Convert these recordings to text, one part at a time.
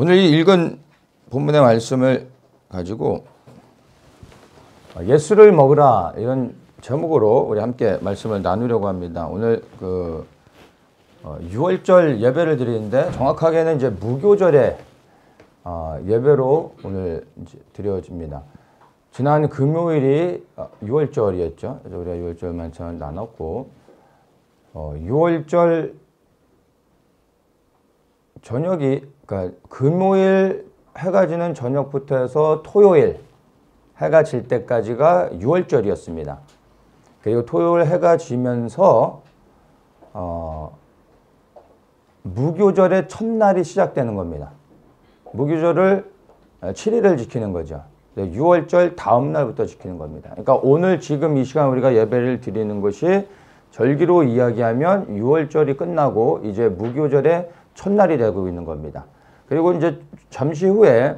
오늘 이 읽은 본문의 말씀을 가지고 예수를 먹으라 이런 제목으로 우리 함께 말씀을 나누려고 합니다. 오늘 그 6월절 예배를 드리는데 정확하게는 이제 무교절의 예배로 오늘 이제 드려집니다. 지난 금요일이 6월절이었죠. 그래서 우리가 6월절 만찬을 나눴고 6월절 저녁이 그러니까 금요일 해가 지는 저녁부터 해서 토요일 해가 질 때까지가 6월절이었습니다. 그리고 토요일 해가 지면서 무교절의 첫날이 시작되는 겁니다. 무교절을 7일을 지키는 거죠. 6월절 다음 날부터 지키는 겁니다. 그러니까 오늘 지금 이 시간 우리가 예배를 드리는 것이 절기로 이야기하면 6월절이 끝나고 이제 무교절의 첫날이 되고 있는 겁니다. 그리고 이제 잠시 후에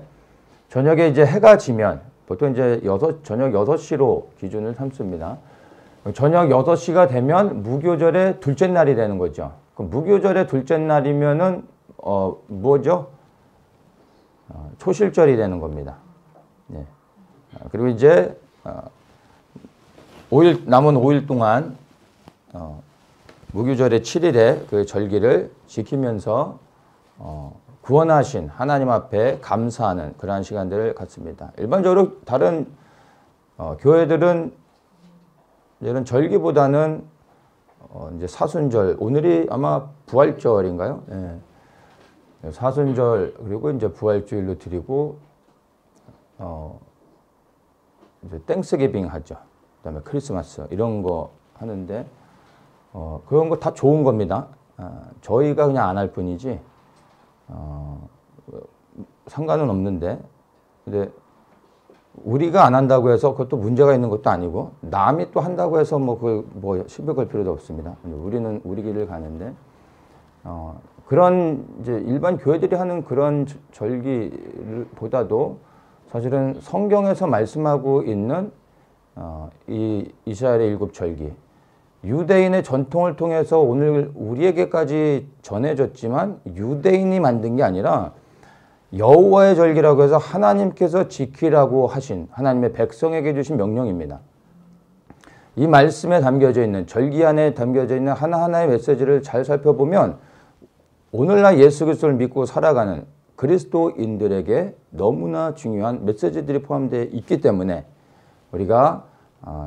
저녁에 이제 해가 지면 보통 이제 저녁 6시로 기준을 삼습니다. 저녁 6시가 되면 무교절의 둘째 날이 되는 거죠. 그럼 무교절의 둘째 날이면은 뭐죠? 초실절이 되는 겁니다. 네. 그리고 이제 5일 남은 5일 동안 무교절의 7일에 그 절기를 지키면서 구원하신 하나님 앞에 감사하는 그러한 시간들을 갖습니다. 일반적으로 다른 교회들은 이런 절기보다는 이제 사순절, 오늘이 아마 부활절인가요? 네. 사순절 그리고 이제 부활주일로 드리고 이제 땡스기빙 하죠. 그다음에 크리스마스 이런 거 하는데 그런 거 다 좋은 겁니다. 저희가 그냥 안 할 뿐이지 상관은 없는데 근데 우리가 안 한다고 해서 그것도 문제가 있는 것도 아니고 남이 또 한다고 해서 뭐 시비 걸 필요도 없습니다. 우리는 우리 길을 가는데 그런 이제 일반 교회들이 하는 그런 절기보다도 사실은 성경에서 말씀하고 있는 이 이스라엘의 일곱 절기 유대인의 전통을 통해서 오늘 우리에게까지 전해졌지만 유대인이 만든 게 아니라 여호와의 절기라고 해서 하나님께서 지키라고 하신 하나님의 백성에게 주신 명령입니다. 이 말씀에 담겨져 있는 절기 안에 담겨져 있는 하나하나의 메시지를 잘 살펴보면 오늘날 예수 그리스도를 믿고 살아가는 그리스도인들에게 너무나 중요한 메시지들이 포함되어 있기 때문에 우리가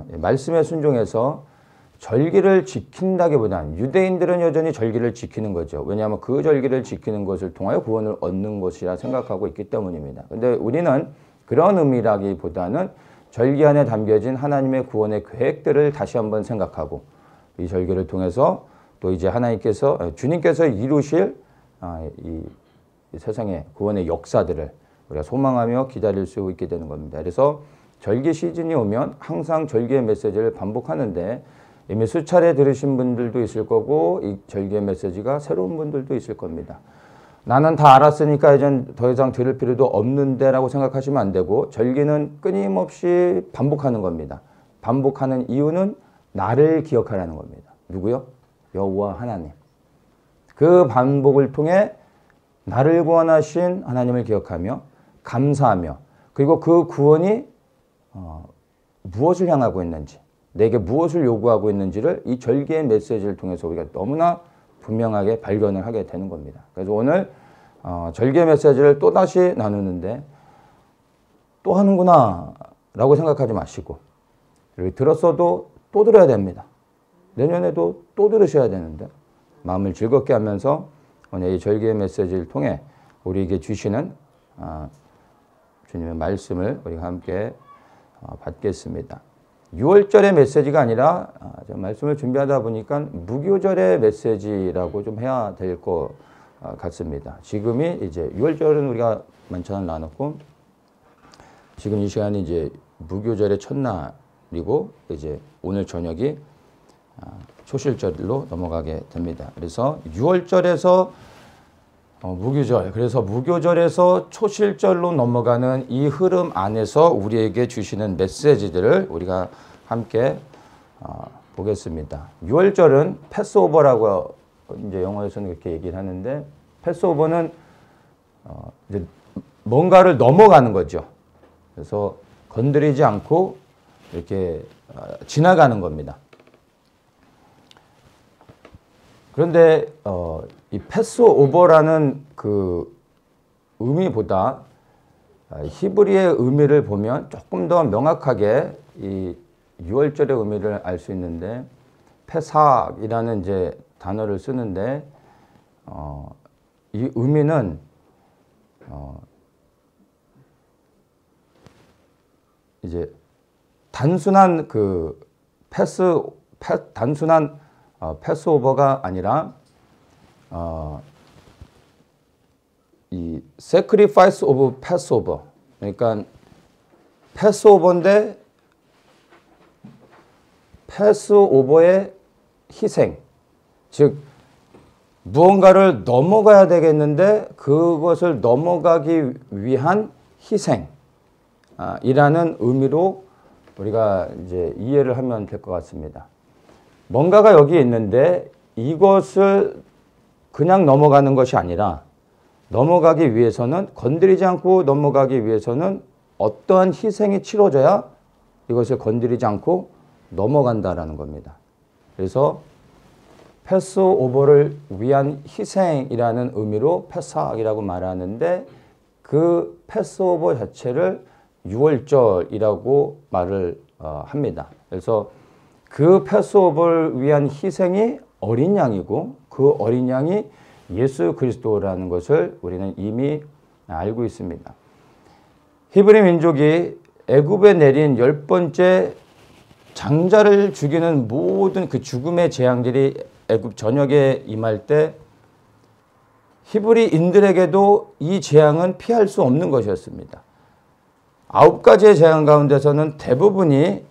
말씀에 순종해서 절기를 지킨다기보다는 유대인들은 여전히 절기를 지키는 거죠. 왜냐하면 그 절기를 지키는 것을 통하여 구원을 얻는 것이라 생각하고 있기 때문입니다. 그런데 우리는 그런 의미라기보다는 절기 안에 담겨진 하나님의 구원의 계획들을 다시 한번 생각하고 이 절기를 통해서 또 이제 주님께서 이루실 이 세상의 구원의 역사들을 우리가 소망하며 기다릴 수 있게 되는 겁니다. 그래서 절기 시즌이 오면 항상 절기의 메시지를 반복하는데 이미 수차례 들으신 분들도 있을 거고 이 절기의 메시지가 새로운 분들도 있을 겁니다. 나는 다 알았으니까 이젠 더 이상 들을 필요도 없는데 라고 생각하시면 안 되고 절기는 끊임없이 반복하는 겁니다. 반복하는 이유는 나를 기억하라는 겁니다. 누구요? 여호와 하나님. 그 반복을 통해 나를 구원하신 하나님을 기억하며 감사하며 그리고 그 구원이 무엇을 향하고 있는지 내게 무엇을 요구하고 있는지를 이 절기의 메시지를 통해서 우리가 너무나 분명하게 발견을 하게 되는 겁니다. 그래서 오늘 절기의 메시지를 또다시 나누는데 또 하는구나 라고 생각하지 마시고 그리고 들었어도 또 들어야 됩니다. 내년에도 또 들으셔야 되는데 마음을 즐겁게 하면서 오늘 이 절기의 메시지를 통해 우리에게 주시는 주님의 말씀을 우리가 함께 받겠습니다. 6월절의 메시지가 아니라 말씀을 준비하다 보니까 무교절의 메시지라고 좀 해야 될 것 같습니다. 지금이 이제 6월절은 우리가 만찬을 나눴고 지금 이 시간이 이제 무교절의 첫날이고 이제 오늘 저녁이 초실절로 넘어가게 됩니다. 그래서 6월절에서 무교절, 그래서 무교절에서 초실절로 넘어가는 이 흐름 안에서 우리에게 주시는 메시지들을 우리가 함께 보겠습니다. 6월절은 패스오버라고 이제 영어에서는 그렇게 얘기를 하는데 패스오버는 이제 뭔가를 넘어가는 거죠. 그래서 건드리지 않고 이렇게 지나가는 겁니다. 그런데 이 패스오버라는 그 의미보다 히브리의 의미를 보면 조금 더 명확하게 이 유월절의 의미를 알 수 있는데, 페삭이라는 이제 단어를 쓰는데 이 의미는 이제 단순한 그 단순한 패스오버가 아니라 이 sacrifice of Passover, 그러니까 패스오버인데 패스오버의 희생, 즉 무언가를 넘어가야 되겠는데 그것을 넘어가기 위한 희생 이라는 의미로 우리가 이제 이해를 하면 될 것 같습니다. 뭔가가 여기 있는데 이것을 그냥 넘어가는 것이 아니라, 넘어가기 위해서는, 건드리지 않고 넘어가기 위해서는 어떠한 희생이 치러져야 이것을 건드리지 않고 넘어간다라는 겁니다. 그래서 패스오버를 위한 희생이라는 의미로 페삭이라고 말하는데, 그 패스오버 자체를 유월절이라고 말을 합니다. 그래서 그 패스오버를 위한 희생이 어린 양이고, 그 어린 양이 예수 그리스도라는 것을 우리는 이미 알고 있습니다. 히브리 민족이 애굽에 내린 10번째 장자를 죽이는 모든 그 죽음의 재앙들이 애굽 전역에 임할 때 히브리인들에게도 이 재앙은 피할 수 없는 것이었습니다. 9가지의 재앙 가운데서는 대부분이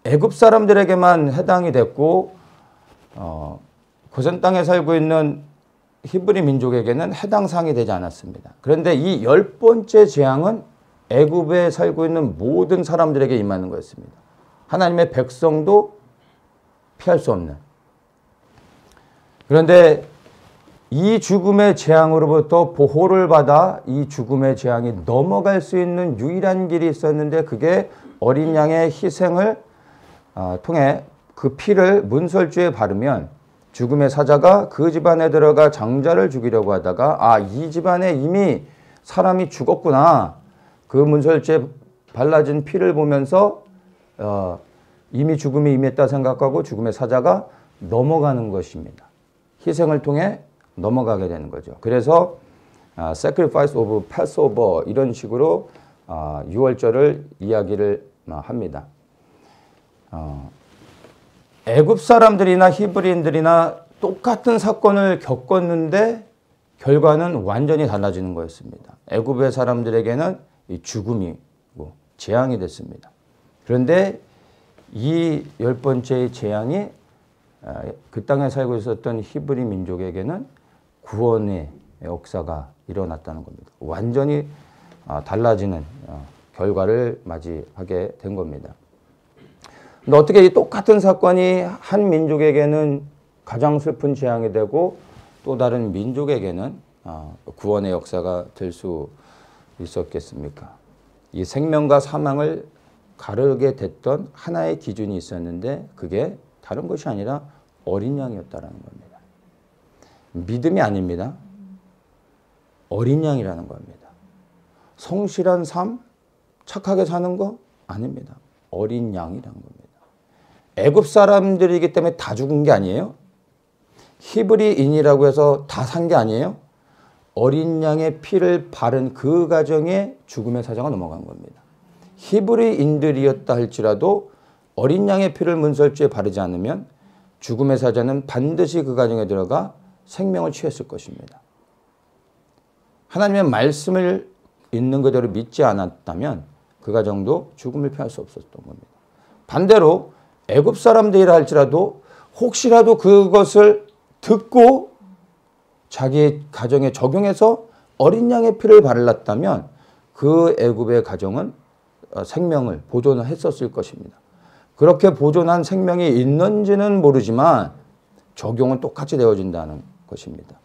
애굽 사람들에게만 해당이 됐고, 고센 땅에 살고 있는 히브리 민족에게는 해당 사항이 되지 않았습니다. 그런데 이 10번째 재앙은 애굽에 살고 있는 모든 사람들에게 임하는 거였습니다. 하나님의 백성도 피할 수 없는. 그런데 이 죽음의 재앙으로부터 보호를 받아 이 죽음의 재앙이 넘어갈 수 있는 유일한 길이 있었는데, 그게 어린 양의 희생을 통해 그 피를 문설주에 바르면 죽음의 사자가 그 집안에 들어가 장자를 죽이려고 하다가 이 집안에 이미 사람이 죽었구나, 그 문설주에 발라진 피를 보면서 이미 죽음이 임했다 생각하고 죽음의 사자가 넘어가는 것입니다. 희생을 통해 넘어가게 되는 거죠. 그래서 sacrifice of Passover 이런 식으로 유월절을 이야기를 합니다. 애굽 사람들이나 히브리인들이나 똑같은 사건을 겪었는데 결과는 완전히 달라지는 거였습니다. 애굽의 사람들에게는 이 죽음이고 재앙이 됐습니다. 그런데 이 10번째의 재앙이 그 땅에 살고 있었던 히브리 민족에게는 구원의 역사가 일어났다는 겁니다. 완전히 달라지는 결과를 맞이하게 된 겁니다. 근데 어떻게 이 똑같은 사건이 한 민족에게는 가장 슬픈 재앙이 되고 또 다른 민족에게는 구원의 역사가 될 수 있었겠습니까? 이 생명과 사망을 가르게 됐던 하나의 기준이 있었는데 그게 다른 것이 아니라 어린 양이었다는 겁니다. 믿음이 아닙니다. 어린 양이라는 겁니다. 성실한 삶, 착하게 사는 거 아닙니다. 어린 양이라는 겁니다. 애굽 사람들이기 때문에 다 죽은 게 아니에요. 히브리인이라고 해서 다 산 게 아니에요. 어린 양의 피를 바른 그 가정에 죽음의 사자가 넘어간 겁니다. 히브리인들이었다 할지라도 어린 양의 피를 문설주에 바르지 않으면 죽음의 사자는 반드시 그 가정에 들어가 생명을 취했을 것입니다. 하나님의 말씀을 있는 그대로 믿지 않았다면 그 가정도 죽음을 피할 수 없었던 겁니다. 반대로 애굽 사람들이라 할지라도 혹시라도 그것을 듣고 자기 가정에 적용해서 어린 양의 피를 발랐다면 그 애굽의 가정은 생명을 보존했었을 것입니다. 그렇게 보존한 생명이 있는지는 모르지만 적용은 똑같이 되어진다는 것입니다.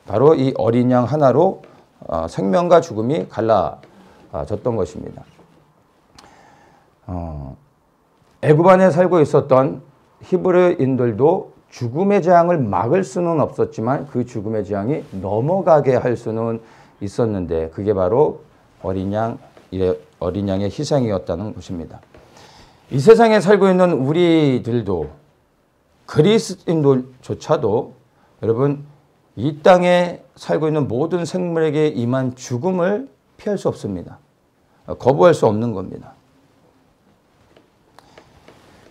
바로 이 어린 양 하나로 생명과 죽음이 갈라졌던 것입니다. 애굽 안에 살고 있었던 히브리인들도 죽음의 재앙을 막을 수는 없었지만 그 죽음의 재앙이 넘어가게 할 수는 있었는데 그게 바로 어린 양의 희생이었다는 것입니다. 이 세상에 살고 있는 우리들도 그리스도인들조차도 여러분 이 땅에 살고 있는 모든 생물에게 임한 죽음을 피할 수 없습니다. 거부할 수 없는 겁니다.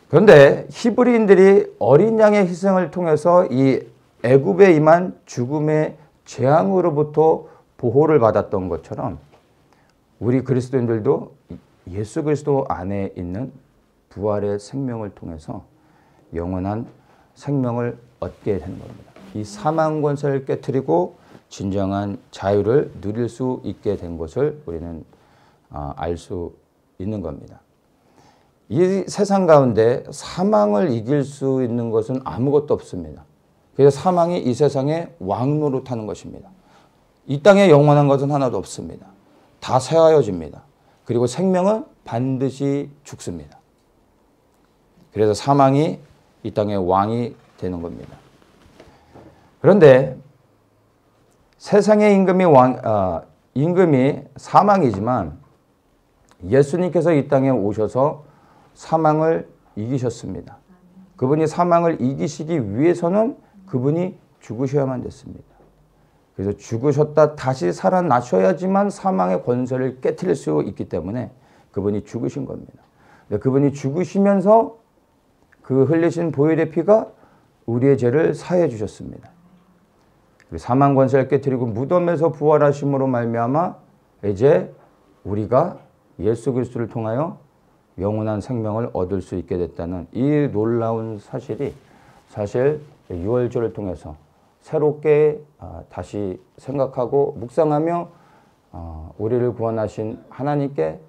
그런데 히브리인들이 어린 양의 희생을 통해서 이 애굽에 임한 죽음의 재앙으로부터 보호를 받았던 것처럼 우리 그리스도인들도 예수 그리스도 안에 있는 부활의 생명을 통해서 영원한 생명을 얻게 되는 겁니다. 이 사망 권세를 깨트리고 진정한 자유를 누릴 수 있게 된 것을 우리는 알 수 있는 겁니다. 이 세상 가운데 사망을 이길 수 있는 것은 아무것도 없습니다. 그래서 사망이 이 세상의 왕노릇하는 것입니다. 이 땅에 영원한 것은 하나도 없습니다. 다 쇠하여집니다. 그리고 생명은 반드시 죽습니다. 그래서 사망이 이 땅의 왕이 되는 겁니다. 그런데 세상의 임금이 사망이지만 예수님께서 이 땅에 오셔서 사망을 이기셨습니다. 그분이 사망을 이기시기 위해서는 그분이 죽으셔야만 됐습니다. 그래서 죽으셨다 다시 살아나셔야지만 사망의 권세를 깨트릴 수 있기 때문에 그분이 죽으신 겁니다. 그분이 죽으시면서 그 흘리신 보혈의 피가 우리의 죄를 사해 주셨습니다. 사망 권세를 깨트리고 무덤에서 부활하심으로 말미암아 이제 우리가 예수 그리스도를 통하여 영원한 생명을 얻을 수 있게 됐다는 이 놀라운 사실이 사실 유월절을 통해서 새롭게 다시 생각하고 묵상하며 우리를 구원하신 하나님께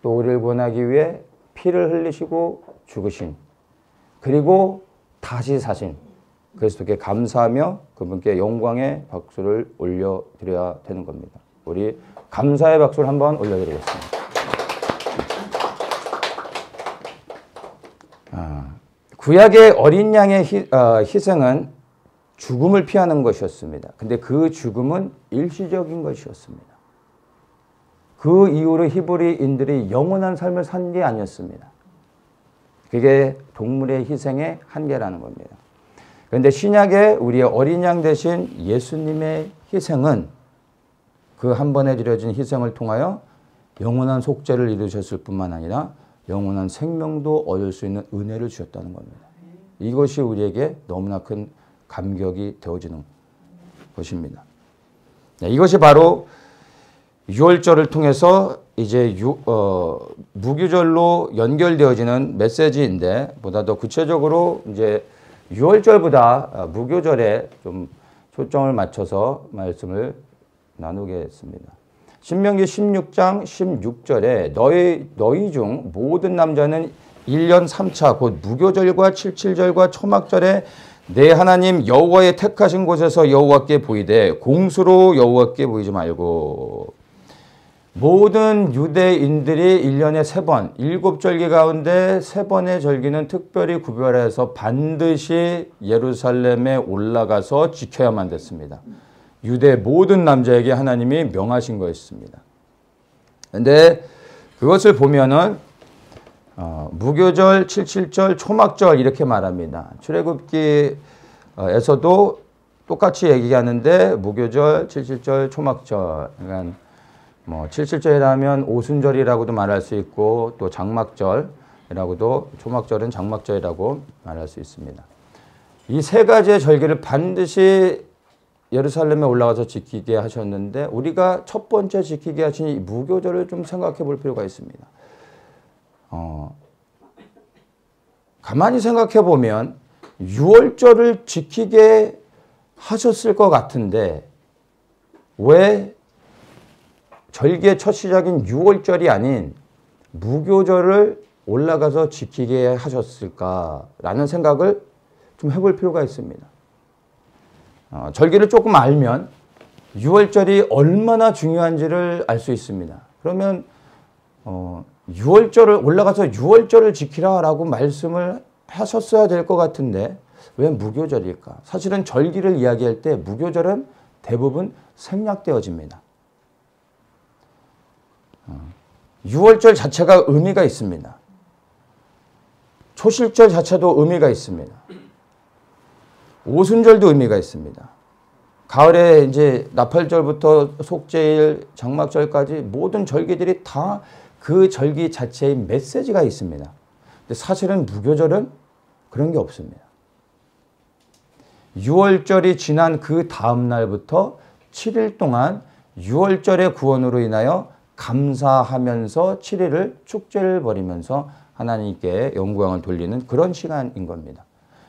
또 우리를 구원하기 위해 피를 흘리시고 죽으신 그리고 다시 사신 그리스도께 감사하며 그분께 영광의 박수를 올려드려야 되는 겁니다. 우리 감사의 박수를 한번 올려드리겠습니다. 구약의 어린 양의 희생은 죽음을 피하는 것이었습니다. 근데 그 죽음은 일시적인 것이었습니다. 그 이후로 히브리인들이 영원한 삶을 산 게 아니었습니다. 그게 동물의 희생의 한계라는 겁니다. 그런데 신약의 우리의 어린 양 대신 예수님의 희생은 그 한 번에 드려진 희생을 통하여 영원한 속죄를 이루셨을 뿐만 아니라 영원한 생명도 얻을 수 있는 은혜를 주셨다는 겁니다. 이것이 우리에게 너무나 큰 감격이 되어지는 것입니다. 이것이 바로 유월절을 통해서 이제 무교절로 연결되어지는 메시지인데 보다 더 구체적으로 이제 유월절보다 무교절에 좀 초점을 맞춰서 말씀을 나누겠습니다. 신명기 16장 16절에 너희 중 모든 남자는 1년 3차 곧 무교절과 칠칠절과 초막절에 내 하나님 여호와의 택하신 곳에서 여호와께 보이되 공수로 여호와께 보이지 말고 모든 유대인들이 1년에 3번 7절기 가운데 3번의 절기는 특별히 구별해서 반드시 예루살렘에 올라가서 지켜야만 됐습니다. 유대 모든 남자에게 하나님이 명하신 거였습니다. 그런데 그것을 보면은 무교절, 칠칠절, 초막절 이렇게 말합니다. 출애굽기에서도 똑같이 얘기하는데 무교절, 칠칠절, 초막절. 그러니까 뭐 칠칠절이라면 오순절이라고도 말할 수 있고 또 장막절이라고도 초막절은 장막절이라고 말할 수 있습니다. 이 세 가지의 절기를 반드시 예루살렘에 올라가서 지키게 하셨는데 우리가 첫 번째 지키게 하신 이 무교절을 좀 생각해 볼 필요가 있습니다. 가만히 생각해 보면 유월절을 지키게 하셨을 것 같은데 왜 절기의 첫 시작인 유월절이 아닌 무교절을 올라가서 지키게 하셨을까라는 생각을 좀 해볼 필요가 있습니다. 절기를 조금 알면 유월절이 얼마나 중요한지를 알 수 있습니다. 그러면 유월절을 올라가서 유월절을 지키라라고 말씀을 하셨어야 될 것 같은데 왜 무교절일까? 사실은 절기를 이야기할 때 무교절은 대부분 생략되어집니다. 유월절 자체가 의미가 있습니다. 초실절 자체도 의미가 있습니다. 오순절도 의미가 있습니다. 가을에 이제 나팔절부터 속죄일, 장막절까지 모든 절기들이 다 그 절기 자체의 메시지가 있습니다. 근데 사실은 무교절은 그런 게 없습니다. 유월절이 지난 그 다음 날부터 7일 동안 유월절의 구원으로 인하여 감사하면서 7일을 축제를 벌이면서 하나님께 영광을 돌리는 그런 시간인 겁니다.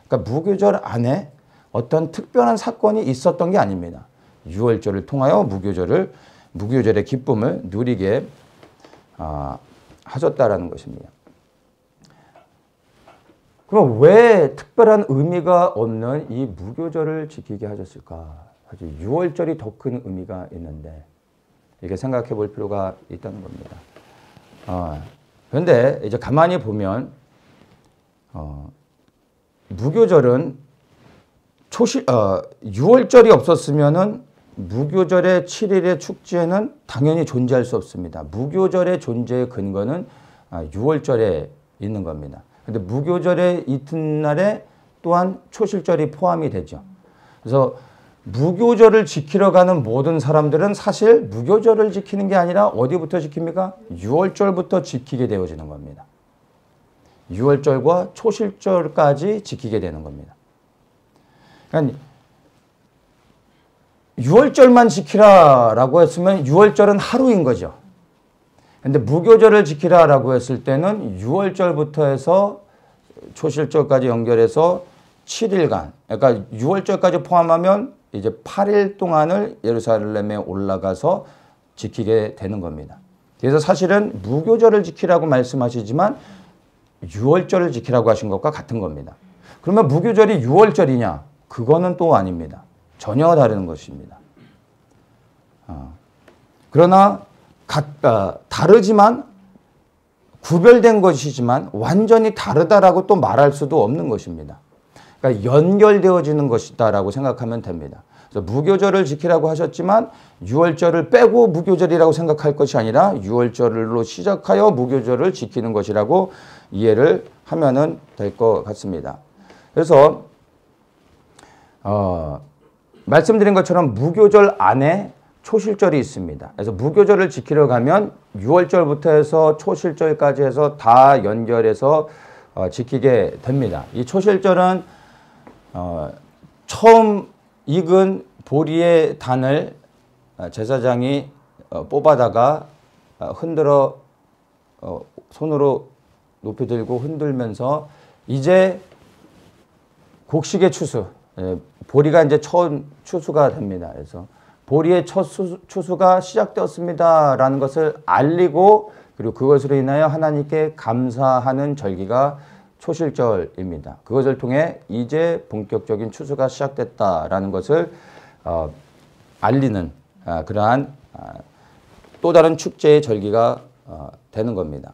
그러니까 무교절 안에 어떤 특별한 사건이 있었던 게 아닙니다. 유월절을 통하여 무교절의 기쁨을 누리게 하셨다라는 것입니다. 그럼 왜 특별한 의미가 없는 이 무교절을 지키게 하셨을까? 사실 유월절이 더 큰 의미가 있는데 이렇게 생각해 볼 필요가 있다는 겁니다. 그런데 이제 가만히 보면 무교절은 유월절이 없었으면은 무교절의 7일의 축제는 당연히 존재할 수 없습니다. 무교절의 존재의 근거는 유월절에 있는 겁니다. 근데 무교절의 이튿날에 또한 초실절이 포함이 되죠. 그래서 무교절을 지키러 가는 모든 사람들은 사실 무교절을 지키는 게 아니라 어디부터 지킵니까? 유월절부터 지키게 되어지는 겁니다. 유월절과 초실절까지 지키게 되는 겁니다. 그러니까 유월절만 지키라라고 했으면 유월절은 하루인 거죠. 근데 무교절을 지키라라고 했을 때는 유월절부터 해서 초실절까지 연결해서 7일간, 그러니까 유월절까지 포함하면 이제 8일 동안을 예루살렘에 올라가서 지키게 되는 겁니다. 그래서 사실은 무교절을 지키라고 말씀하시지만 유월절을 지키라고 하신 것과 같은 겁니다. 그러면 무교절이 유월절이냐? 그거는 또 아닙니다. 전혀 다른 것입니다. 그러나 다르지만 구별된 것이지만 완전히 다르다라고 또 말할 수도 없는 것입니다. 그러니까 연결되어지는 것이다라고 생각하면 됩니다. 그래서 무교절을 지키라고 하셨지만 유월절을 빼고 무교절이라고 생각할 것이 아니라 유월절로 시작하여 무교절을 지키는 것이라고 이해를 하면은 될 것 같습니다. 그래서 말씀드린 것처럼 무교절 안에 초실절이 있습니다. 그래서 무교절을 지키러 가면 유월절부터 해서 초실절까지 해서 다 연결해서 지키게 됩니다. 이 초실절은 처음 익은 보리의 단을 제사장이 뽑아다가 흔들어 손으로 높이 들고 흔들면서 이제 곡식의 추수, 보리가 이제 처음 추수가 됩니다. 그래서 보리의 첫 추수가 시작되었습니다라는 것을 알리고 그리고 그것으로 인하여 하나님께 감사하는 절기가 초실절입니다. 그것을 통해 이제 본격적인 추수가 시작됐다라는 것을 알리는 그러한 또 다른 축제의 절기가 되는 겁니다.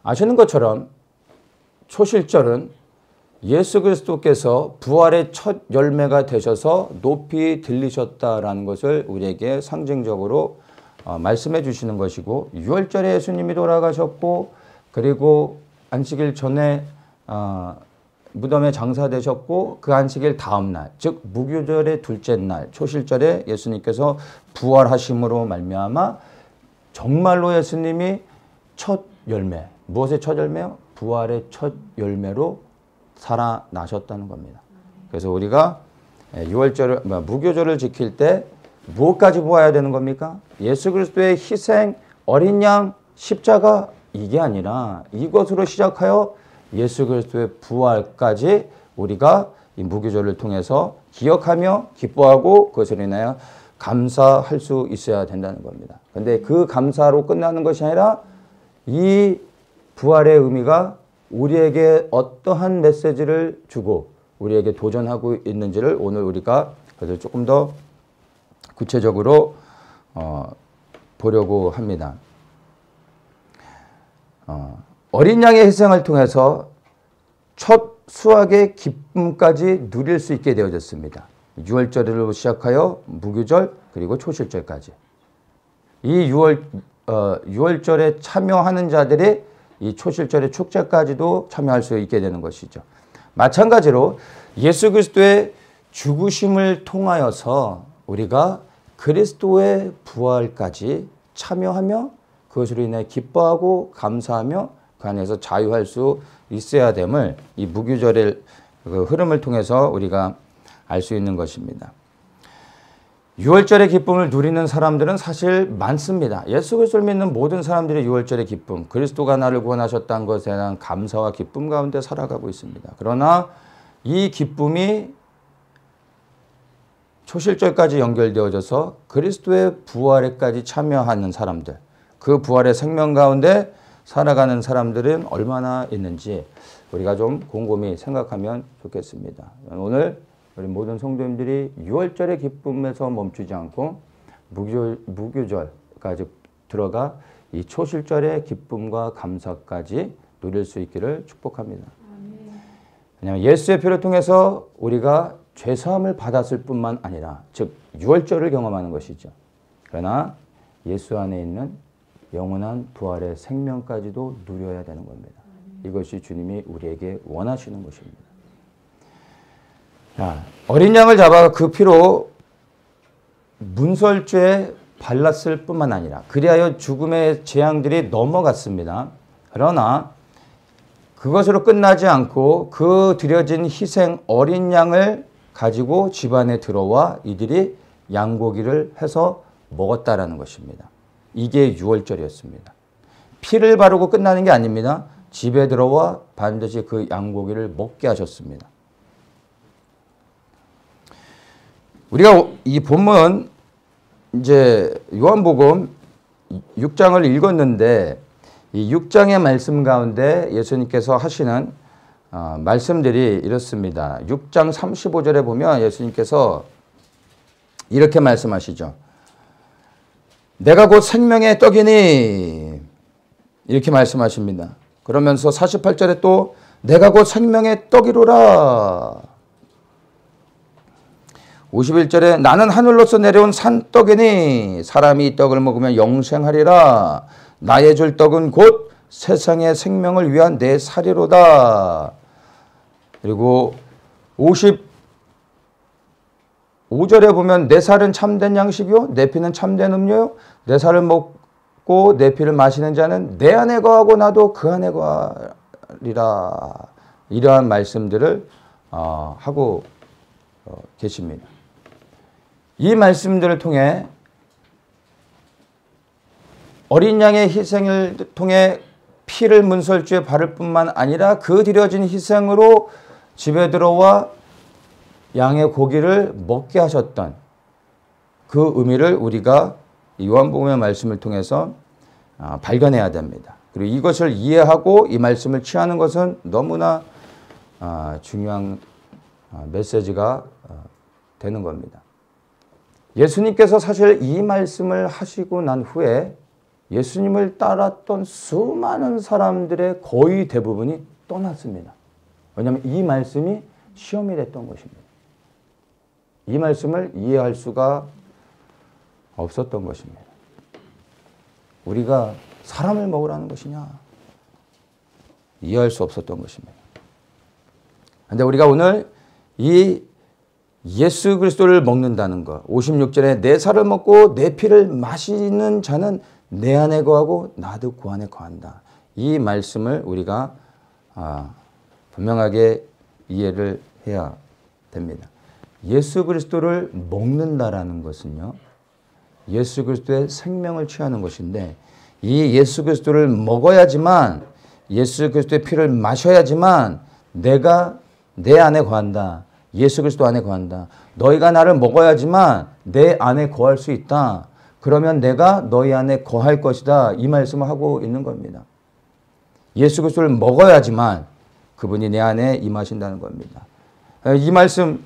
아시는 것처럼 초실절은 예수 그리스도께서 부활의 첫 열매가 되셔서 높이 들리셨다라는 것을 우리에게 상징적으로 말씀해 주시는 것이고 유월절에 예수님이 돌아가셨고 그리고 안식일 전에 무덤에 장사되셨고 그 안식일 다음 날, 즉 무교절의 둘째 날 초실절에 예수님께서 부활하심으로 말미암아 정말로 예수님이 첫 열매, 무엇의 첫 열매요? 부활의 첫 열매로 살아나셨다는 겁니다. 그래서 우리가 무교절을 지킬 때 무엇까지 보아야 되는 겁니까? 예수 그리스도의 희생, 어린 양, 십자가 이게 아니라 이것으로 시작하여 예수 그리스도의 부활까지 우리가 이 무교절을 통해서 기억하며 기뻐하고 그것을 인하여 감사할 수 있어야 된다는 겁니다. 그런데 그 감사로 끝나는 것이 아니라 이 부활의 의미가 우리에게 어떠한 메시지를 주고 우리에게 도전하고 있는지를 오늘 우리가 그래서 조금 더 구체적으로 보려고 합니다. 어린 양의 희생을 통해서 첫 수확의 기쁨까지 누릴 수 있게 되어졌습니다. 유월절로 시작하여 무교절 그리고 초실절까지. 이 유월절에 참여하는 자들이 이 초실절의 축제까지도 참여할 수 있게 되는 것이죠. 마찬가지로 예수 그리스도의 죽으심을 통하여서 우리가 그리스도의 부활까지 참여하며 그것으로 인해 기뻐하고 감사하며 그 안에서 자유할 수 있어야 됨을 이 무교절의 그 흐름을 통해서 우리가 알 수 있는 것입니다. 유월절의 기쁨을 누리는 사람들은 사실 많습니다. 예수 그리스도를 믿는 모든 사람들이 유월절의 기쁨, 그리스도가 나를 구원하셨다는 것에 대한 감사와 기쁨 가운데 살아가고 있습니다. 그러나 이 기쁨이 초실절까지 연결되어져서 그리스도의 부활에까지 참여하는 사람들, 그 부활의 생명 가운데 살아가는 사람들은 얼마나 있는지 우리가 좀 곰곰이 생각하면 좋겠습니다. 오늘 우리 모든 성도님들이 유월절의 기쁨에서 멈추지 않고 무교절까지 들어가 이 초실절의 기쁨과 감사까지 누릴 수 있기를 축복합니다. 왜냐하면 예수의 피를 통해서 우리가 죄사함을 받았을 뿐만 아니라 즉 유월절을 경험하는 것이죠. 그러나 예수 안에 있는 영원한 부활의 생명까지도 누려야 되는 겁니다. 이것이 주님이 우리에게 원하시는 것입니다. 자, 어린 양을 잡아 그 피로 문설주에 발랐을 뿐만 아니라 그리하여 죽음의 재앙들이 넘어갔습니다. 그러나 그것으로 끝나지 않고 그 드려진 희생 어린 양을 가지고 집안에 들어와 이들이 양고기를 해서 먹었다라는 것입니다. 이게 유월절이었습니다. 피를 바르고 끝나는 게 아닙니다. 집에 들어와 반드시 그 양고기를 먹게 하셨습니다. 우리가 이 본문 이제 요한복음 6장을 읽었는데 이 6장의 말씀 가운데 예수님께서 하시는 말씀들이 이렇습니다. 6장 35절에 보면 예수님께서 이렇게 말씀하시죠. 내가 곧 생명의 떡이니 이렇게 말씀하십니다. 그러면서 48절에 또 내가 곧 생명의 떡이로라. 51절에 나는 하늘로서 내려온 산떡이니 사람이 이 떡을 먹으면 영생하리라. 나의 줄 떡은 곧 세상의 생명을 위한 내 살이로다. 그리고 55절에 보면 내 살은 참된 양식이요 내 피는 참된 음료요. 내 살을 먹고 내 피를 마시는 자는 내 안에 거하고 나도 그 안에 거하리라. 이러한 말씀들을 하고 계십니다. 이 말씀들을 통해 어린 양의 희생을 통해 피를 문설주에 바를 뿐만 아니라 그 드려진 희생으로 집에 들어와 양의 고기를 먹게 하셨던 그 의미를 우리가 요한복음의 말씀을 통해서 발견해야 됩니다. 그리고 이것을 이해하고 이 말씀을 취하는 것은 너무나 중요한 메시지가 되는 겁니다. 예수님께서 사실 이 말씀을 하시고 난 후에 예수님을 따랐던 수많은 사람들의 거의 대부분이 떠났습니다. 왜냐하면 이 말씀이 시험이 됐던 것입니다. 이 말씀을 이해할 수가 없었던 것입니다. 우리가 사람을 먹으라는 것이냐? 이해할 수 없었던 것입니다. 그런데 우리가 오늘 이 예수 그리스도를 먹는다는 것, 56절에 내 살을 먹고 내 피를 마시는 자는 내 안에 거하고 나도 그 안에 거한다. 이 말씀을 우리가 분명하게 이해를 해야 됩니다. 예수 그리스도를 먹는다라는 것은요, 예수 그리스도의 생명을 취하는 것인데 이 예수 그리스도를 먹어야지만 예수 그리스도의 피를 마셔야지만 내가 내 안에 거한다. 예수 그리스도 안에 거한다. 너희가 나를 먹어야지만 내 안에 거할 수 있다. 그러면 내가 너희 안에 거할 것이다. 이 말씀을 하고 있는 겁니다. 예수 그리스도를 먹어야지만 그분이 내 안에 임하신다는 겁니다. 이 말씀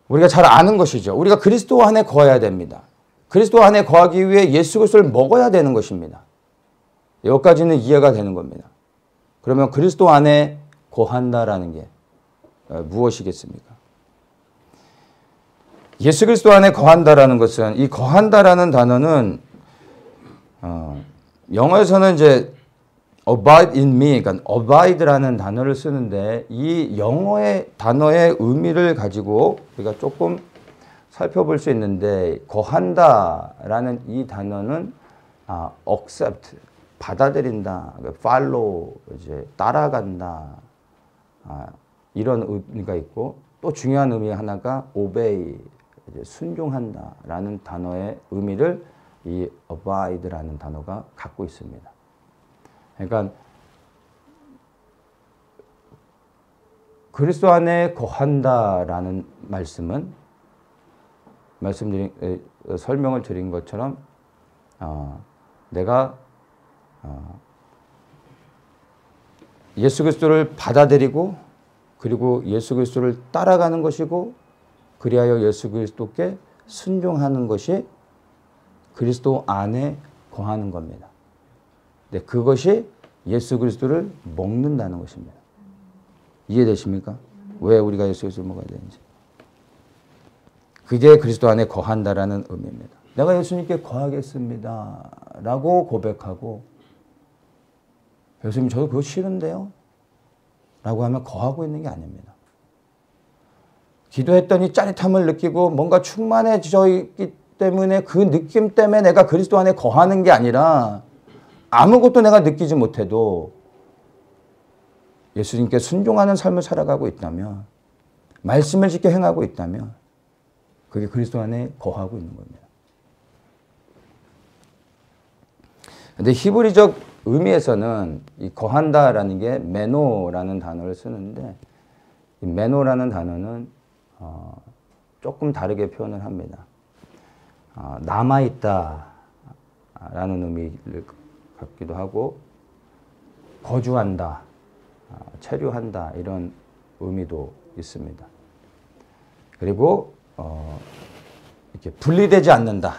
우리가 잘 아는 것이죠. 우리가 그리스도 안에 거해야 됩니다. 그리스도 안에 거하기 위해 예수 그리스도를 먹어야 되는 것입니다. 여기까지는 이해가 되는 겁니다. 그러면 그리스도 안에 거한다라는 게 무엇이겠습니까? 예수 그리스도 안에 거한다라는 것은, 이 거한다라는 단어는 영어에서는 이제 abide in me, 그러니까 abide라는 단어를 쓰는데, 이 영어의 단어의 의미를 가지고 우리가 조금 살펴볼 수 있는데, 거한다라는 이 단어는 accept, 받아들인다, follow, 이제 따라간다, 이런 의미가 있고, 또 중요한 의미 하나가 obey, 이제 순종한다라는 단어의 의미를 이 abide라는 단어가 갖고 있습니다. 그러니까 그리스도 안에 거한다라는 말씀은 설명을 드린 것처럼 내가 예수 그리스도를 받아들이고 그리고 예수 그리스도를 따라가는 것이고 그리하여 예수 그리스도께 순종하는 것이 그리스도 안에 거하는 겁니다. 네, 그것이 예수 그리스도를 먹는다는 것입니다. 이해되십니까? 왜 우리가 예수 그리스도를 먹어야 되는지. 그게 그리스도 안에 거한다라는 의미입니다. 내가 예수님께 거하겠습니다 라고 고백하고, 예수님 저도 그거 싫은데요? 라고 하면 거하고 있는 게 아닙니다. 기도했더니 짜릿함을 느끼고 뭔가 충만해져 있기 때문에 그 느낌 때문에 내가 그리스도 안에 거하는 게 아니라, 아무것도 내가 느끼지 못해도 예수님께 순종하는 삶을 살아가고 있다면, 말씀을 지켜 행하고 있다면 그게 그리스도 안에 거하고 있는 겁니다. 근데 히브리적 의미에서는 이 거한다라는 게 메노라는 단어를 쓰는데, 이 메노라는 단어는 조금 다르게 표현을 합니다. 남아있다 라는 의미를 갖기도 하고, 거주한다, 체류한다 이런 의미도 있습니다. 그리고 이렇게 분리되지 않는다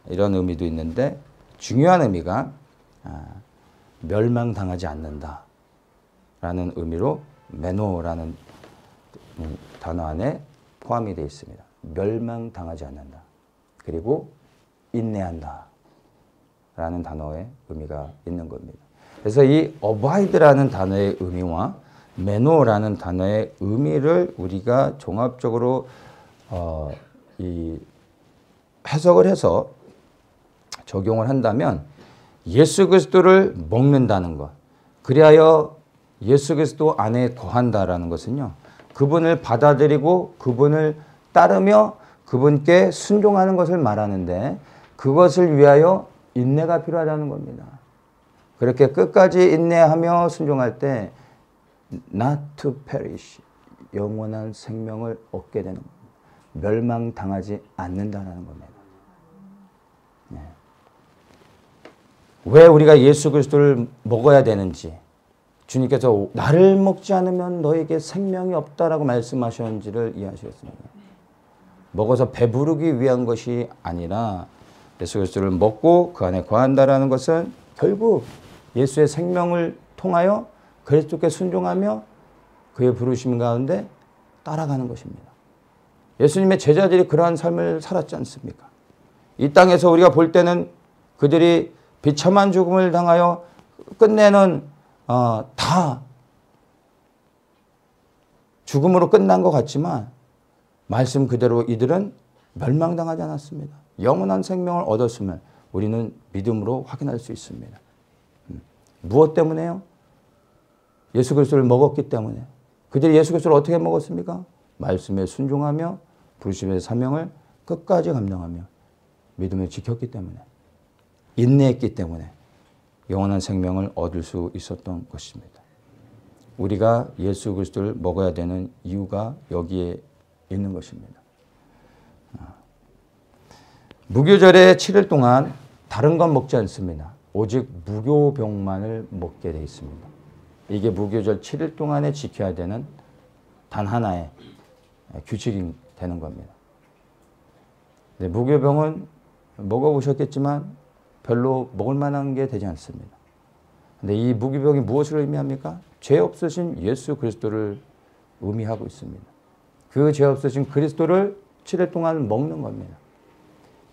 이런 의미도 있는데, 중요한 의미가 멸망당하지 않는다 라는 의미로 메노라는 단어 안에 포함이 되어 있습니다. 멸망당하지 않는다. 그리고 인내한다 라는 단어의 의미가 있는 겁니다. 그래서 이 abide라는 단어의 의미와 메노라는 단어의 의미를 우리가 종합적으로 이 해석을 해서 적용을 한다면, 예수 그리스도를 먹는다는 것, 그리하여 예수 그리스도 안에 거한다라는 것은요, 그분을 받아들이고 그분을 따르며 그분께 순종하는 것을 말하는데, 그것을 위하여 인내가 필요하다는 겁니다. 그렇게 끝까지 인내하며 순종할 때 not to perish, 영원한 생명을 얻게 되는 겁니다. 멸망당하지 않는다는 겁니다. 네. 왜 우리가 예수 그리스도를 먹어야 되는지, 주님께서 나를 먹지 않으면 너에게 생명이 없다라고 말씀하셨는지를 이해하시겠습니다. 먹어서 배부르기 위한 것이 아니라, 예수 그리스도를 먹고 그 안에 거한다라는 것은 결국 예수의 생명을 통하여 그리스도께 순종하며 그의 부르심 가운데 따라가는 것입니다. 예수님의 제자들이 그러한 삶을 살았지 않습니까? 이 땅에서 우리가 볼 때는 그들이 비참한 죽음을 당하여 끝내는 다 죽음으로 끝난 것 같지만, 말씀 그대로 이들은 멸망당하지 않았습니다. 영원한 생명을 얻었음을 우리는 믿음으로 확인할 수 있습니다. 무엇 때문에요? 예수 그리스도를 먹었기 때문에. 그들이 예수 그리스도를 어떻게 먹었습니까? 말씀에 순종하며 부르심의 사명을 끝까지 감당하며 믿음을 지켰기 때문에, 인내했기 때문에 영원한 생명을 얻을 수 있었던 것입니다. 우리가 예수 그리스도를 먹어야 되는 이유가 여기에 있는 것입니다. 무교절의 7일 동안 다른 건 먹지 않습니다. 오직 무교병만을 먹게 되어 있습니다. 이게 무교절 7일 동안에 지켜야 되는 단 하나의 규칙이 되는 겁니다. 네, 무교병은 먹어보셨겠지만 별로 먹을 만한 게 되지 않습니다. 근데 이 무교병이 무엇을 의미합니까? 죄 없으신 예수 그리스도를 의미하고 있습니다. 그 죄 없으신 그리스도를 7일 동안 먹는 겁니다.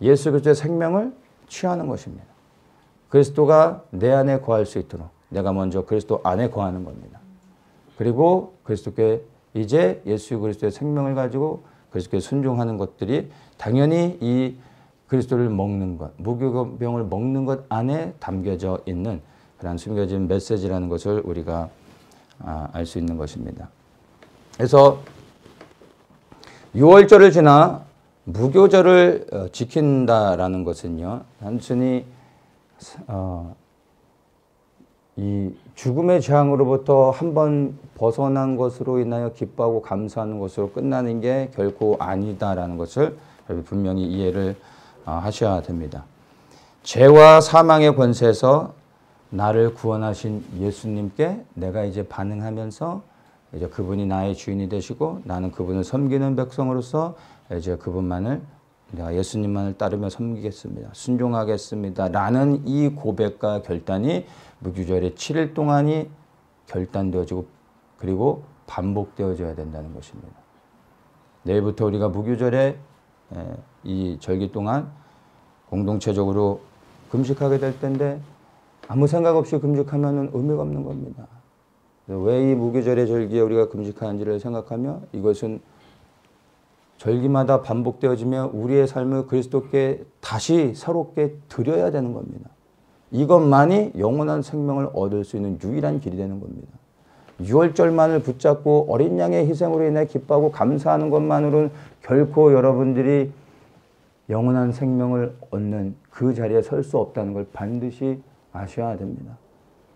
예수 그리스도의 생명을 취하는 것입니다. 그리스도가 내 안에 거할 수 있도록 내가 먼저 그리스도 안에 거하는 겁니다. 그리고 그리스도께 이제 예수 그리스도의 생명을 가지고 그리스도께 순종하는 것들이 당연히 이 그리스도를 먹는 것, 무교병을 먹는 것 안에 담겨져 있는 그런 숨겨진 메시지라는 것을 우리가 알 수 있는 것입니다. 그래서 유월절을 지나 무교절을 지킨다라는 것은요, 단순히 이 죽음의 재앙으로부터 한번 벗어난 것으로 인하여 기뻐하고 감사하는 것으로 끝나는 게 결코 아니다라는 것을 분명히 이해를 하셔야 됩니다. 죄와 사망의 권세에서 나를 구원하신 예수님께 내가 이제 반응하면서 이제 그분이 나의 주인이 되시고 나는 그분을 섬기는 백성으로서 이제 그분만을 내가 예수님만을 따르며 섬기겠습니다. 순종하겠습니다. 라는 이 고백과 결단이 무교절의 7일 동안이 결단되어지고 그리고 반복되어져야 된다는 것입니다. 내일부터 우리가 무교절에 이 절기 동안 공동체적으로 금식하게 될 텐데 아무 생각 없이 금식하면 의미가 없는 겁니다. 왜 이 무교절의 절기에 우리가 금식하는지를 생각하며 이것은 절기마다 반복되어지며 우리의 삶을 그리스도께 다시 새롭게 드려야 되는 겁니다. 이것만이 영원한 생명을 얻을 수 있는 유일한 길이 되는 겁니다. 6월절만을 붙잡고 어린 양의 희생으로 인해 기뻐하고 감사하는 것만으로는 결코 여러분들이 영원한 생명을 얻는 그 자리에 설 수 없다는 걸 반드시 아셔야 됩니다.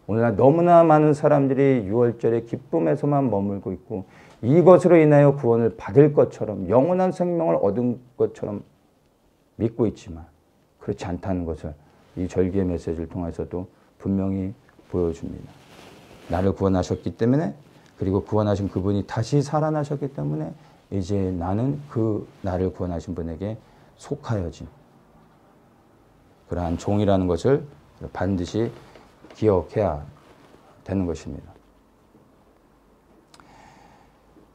오늘날 너무나 많은 사람들이 6월절의 기쁨에서만 머물고 있고 이것으로 인하여 구원을 받을 것처럼 영원한 생명을 얻은 것처럼 믿고 있지만 그렇지 않다는 것을 이 절기의 메시지를 통해서도 분명히 보여줍니다. 나를 구원하셨기 때문에 그리고 구원하신 그분이 다시 살아나셨기 때문에 이제 나는 그 나를 구원하신 분에게 속하여진 그러한 종이라는 것을 반드시 기억해야 되는 것입니다.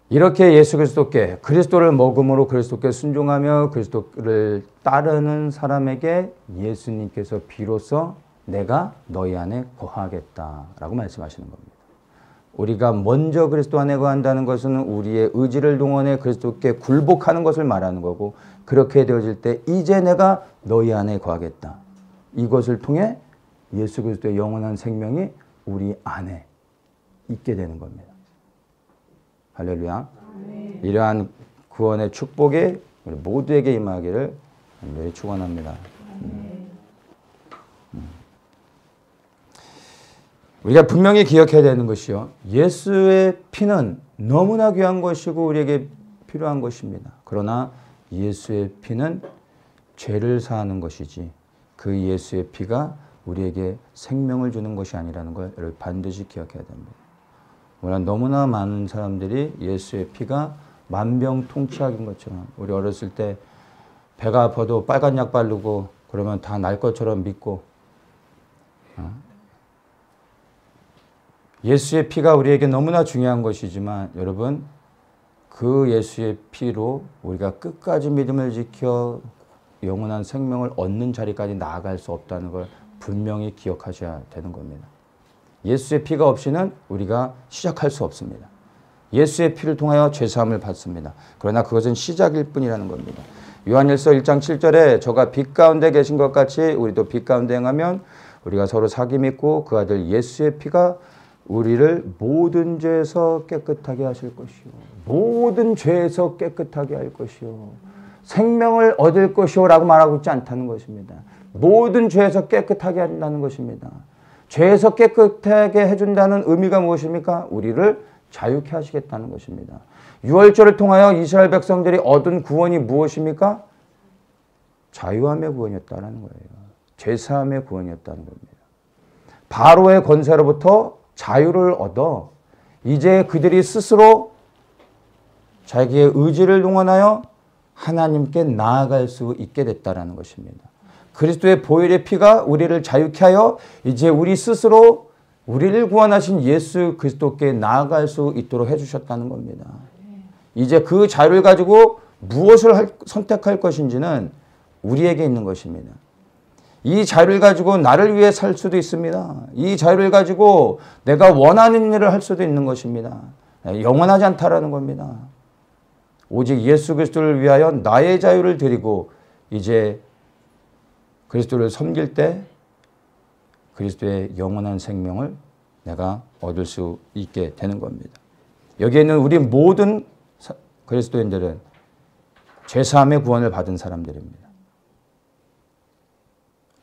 이렇게 예수 그리스도께 그리스도를 먹음으로 그리스도께 순종하며 그리스도를 따르는 사람에게 예수님께서 비로소 내가 너희 안에 거하겠다라고 말씀하시는 겁니다. 우리가 먼저 그리스도 안에 거한다는 것은 우리의 의지를 동원해 그리스도께 굴복하는 것을 말하는 거고 그렇게 되어질 때 이제 내가 너희 안에 거하겠다. 이것을 통해 예수 그리스도의 영원한 생명이 우리 안에 있게 되는 겁니다. 할렐루야. 이러한 구원의 축복이 우리 모두에게 임하기를 간절히 축원합니다. 우리가 분명히 기억해야 되는 것이요. 예수의 피는 너무나 귀한 것이고 우리에게 필요한 것입니다. 그러나 예수의 피는 죄를 사하는 것이지 그 예수의 피가 우리에게 생명을 주는 것이 아니라는 걸 여러분 반드시 기억해야 됩니다. 오늘 너무나 많은 사람들이 예수의 피가 만병통치약인 것처럼 우리 어렸을 때 배가 아파도 빨간 약 바르고 그러면 다 날 것처럼 믿고 예수의 피가 우리에게 너무나 중요한 것이지만 여러분 그 예수의 피로 우리가 끝까지 믿음을 지켜 영원한 생명을 얻는 자리까지 나아갈 수 없다는 걸 분명히 기억하셔야 되는 겁니다. 예수의 피가 없이는 우리가 시작할 수 없습니다. 예수의 피를 통하여 죄사함을 받습니다. 그러나 그것은 시작일 뿐이라는 겁니다. 요한일서 1장 7절에 저가 빛 가운데 계신 것 같이 우리도 빛 가운데 행하면 우리가 서로 사귐 있고 그 아들 예수의 피가 우리를 모든 죄에서 깨끗하게 하실 것이요. 모든 죄에서 깨끗하게 할 것이요. 생명을 얻을 것이요 라고 말하고 있지 않다는 것입니다. 모든 죄에서 깨끗하게 한다는 것입니다. 죄에서 깨끗하게 해준다는 의미가 무엇입니까? 우리를 자유케 하시겠다는 것입니다. 유월절을 통하여 이스라엘 백성들이 얻은 구원이 무엇입니까? 자유함의 구원이었다는 거예요. 죄사함의 구원이었다는 겁니다. 바로의 권세로부터 자유를 얻어 이제 그들이 스스로 자기의 의지를 동원하여 하나님께 나아갈 수 있게 됐다라는 것입니다. 그리스도의 보혈의 피가 우리를 자유케 하여 이제 우리 스스로 우리를 구원하신 예수 그리스도께 나아갈 수 있도록 해주셨다는 겁니다. 이제 그 자유를 가지고 무엇을 선택할 것인지는 우리에게 있는 것입니다. 이 자유를 가지고 나를 위해 살 수도 있습니다. 이 자유를 가지고 내가 원하는 일을 할 수도 있는 것입니다. 영원하지 않다라는 겁니다. 오직 예수 그리스도를 위하여 나의 자유를 드리고 이제 그리스도를 섬길 때 그리스도의 영원한 생명을 내가 얻을 수 있게 되는 겁니다. 여기에 있는 우리 모든 그리스도인들은 죄사함의 구원을 받은 사람들입니다.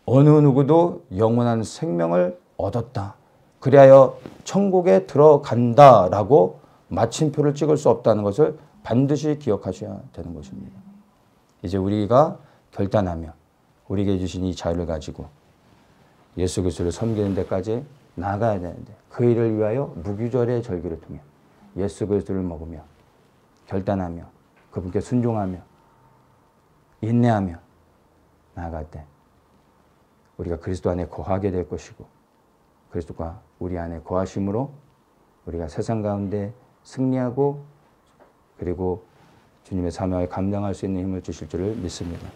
어느 누구도 영원한 생명을 얻었다. 그리하여 천국에 들어간다라고 마침표를 찍을 수 없다는 것을 반드시 기억하셔야 되는 것입니다. 이제 우리가 결단하며 우리에게 주신 이 자유를 가지고 예수 그리스도를 섬기는 데까지 나아가야 되는데 그 일을 위하여 무규절의 절기를 통해 예수 그리스도를 먹으며 결단하며 그분께 순종하며 인내하며 나아갈 때 우리가 그리스도 안에 거하게 될 것이고 그리스도가 우리 안에 거하심으로 우리가 세상 가운데 승리하고 그리고 주님의 사명을 감당할 수 있는 힘을 주실 줄을 믿습니다.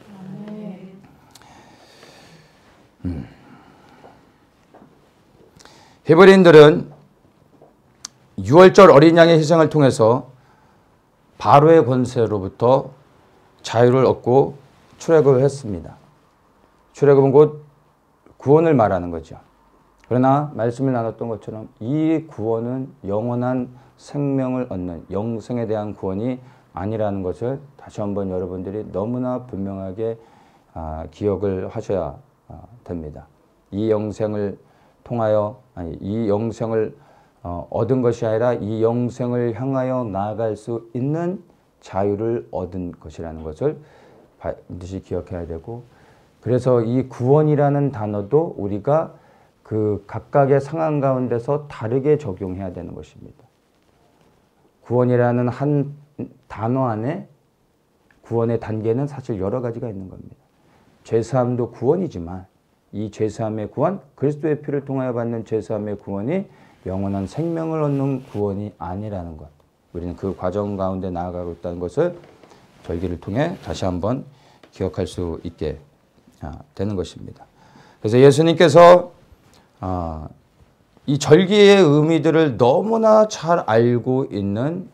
히브리인들은 6월절 어린 양의 희생을 통해서 바로의 권세로부터 자유를 얻고 출애굽을 했습니다. 출애굽은 곧 구원을 말하는 거죠. 그러나 말씀을 나눴던 것처럼 이 구원은 영원한 생명을 얻는 영생에 대한 구원이 아니라는 것을 다시 한번 여러분들이 너무나 분명하게 기억을 하셔야 됩니다. 이 영생을 통하여 이 영생을 얻은 것이 아니라 이 영생을 향하여 나아갈 수 있는 자유를 얻은 것이라는 것을 반드시 기억해야 되고 그래서 이 구원이라는 단어도 우리가 그 각각의 상황 가운데서 다르게 적용해야 되는 것입니다. 구원이라는 한 단어 안에 구원의 단계는 사실 여러 가지가 있는 겁니다. 죄사함도 구원이지만 이 죄사함의 구원, 그리스도의 피를 통하여 받는 죄사함의 구원이 영원한 생명을 얻는 구원이 아니라는 것. 우리는 그 과정 가운데 나아가고 있다는 것을 절기를 통해 다시 한번 기억할 수 있게 되는 것입니다. 그래서 예수님께서 이 절기의 의미들을 너무나 잘 알고 있는